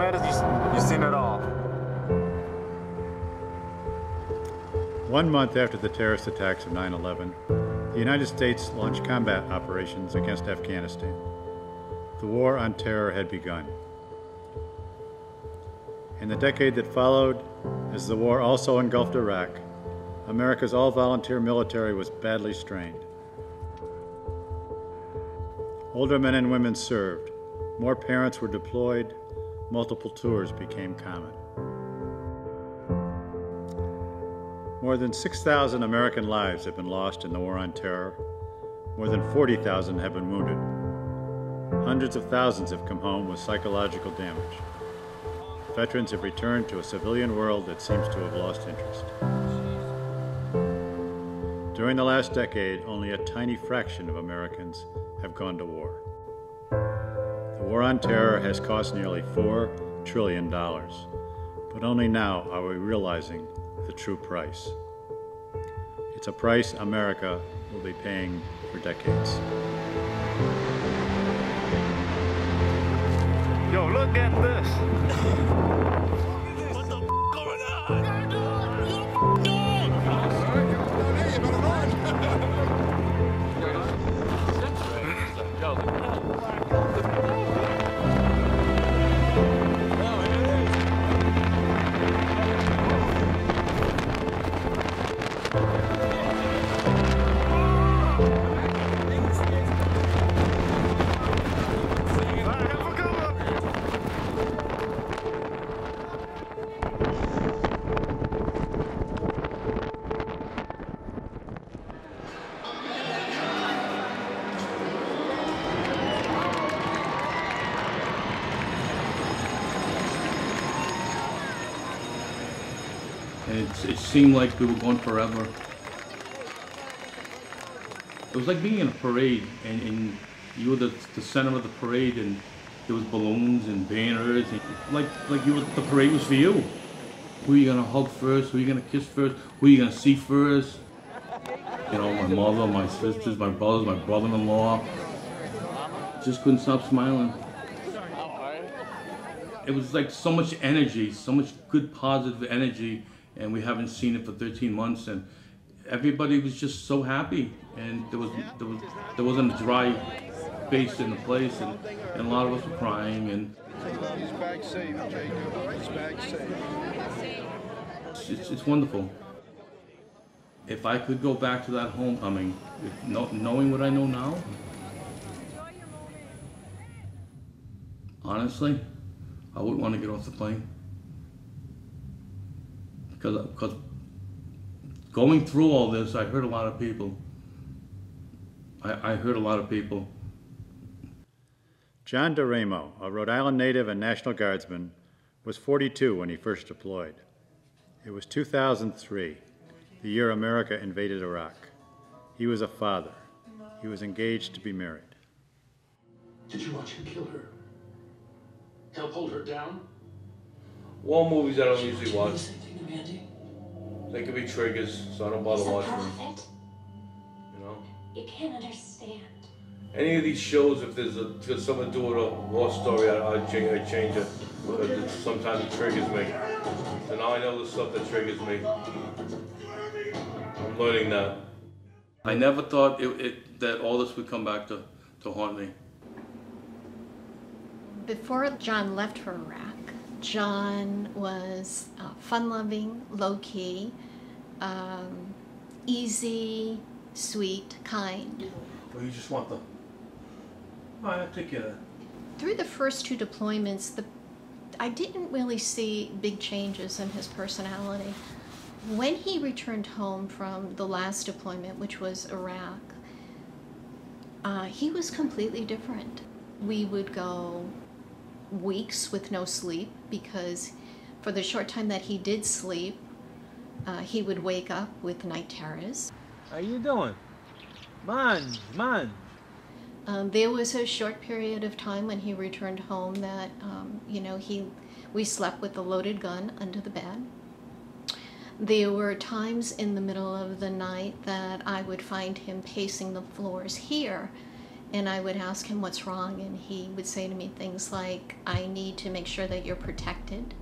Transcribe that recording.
matters, you've seen it all. 1 month after the terrorist attacks of 9/11, the United States launched combat operations against Afghanistan. The war on terror had begun. In the decade that followed, as the war also engulfed Iraq, America's all-volunteer military was badly strained. Older men and women served, more parents were deployed, multiple tours became common. More than 6,000 American lives have been lost in the war on terror. More than 40,000 have been wounded. Hundreds of thousands have come home with psychological damage. Veterans have returned to a civilian world that seems to have lost interest. During the last decade, only a tiny fraction of Americans have gone to war. The war on terror has cost nearly $4 trillion, but only now are we realizing the true price. It's a price America will be paying for decades. Yo, look at this. What the going on? And it seemed like we were going forever. It was like being in a parade, and you were the center of the parade, and there was balloons and banners, and like the parade was for you. Who are you gonna hug first? Who are you gonna kiss first? Who are you gonna see first? You know, my mother, my sisters, my brothers, my brother-in-law. Just couldn't stop smiling. It was like so much energy, so much good positive energy, and we haven't seen it for 13 months, and everybody was just so happy, and there wasn't a dry face in the place, and a lot of us were crying, and He's back safe, Jacob. He's back safe. it's wonderful. If I could go back to that homecoming, knowing what I know now, honestly, I wouldn't want to get off the plane. Because going through all this, I hurt a lot of people. I hurt a lot of people. John DeRamo, a Rhode Island native and National Guardsman, was 42 when he first deployed. It was 2003, the year America invaded Iraq. He was a father. He was engaged to be married. Did you watch him kill her? Help hold her down? War movies I don't usually Did you watch. do something to Mandy? They could be triggers, so I don't bother watching them. Prophet? You know? You can't understand. Any of these shows, if there's something to do with a war story, I change it. Because sometimes it triggers me. So now I know the stuff that triggers me. I'm learning that. I never thought that all this would come back to haunt me. Before John left for Iraq, John was fun-loving, low-key, easy, sweet, kind. Well, you just want the... I take care of that. Through the first two deployments, I didn't really see big changes in his personality. When he returned home from the last deployment, which was Iraq, he was completely different. We would go weeks with no sleep because for the short time that he did sleep, he would wake up with night terrors. How you doing? Man. There was a short period of time when he returned home that, we slept with a loaded gun under the bed. There were times in the middle of the night that I would find him pacing the floors here, And I would ask him what's wrong, and he would say to me things like, I need to make sure that you're protected.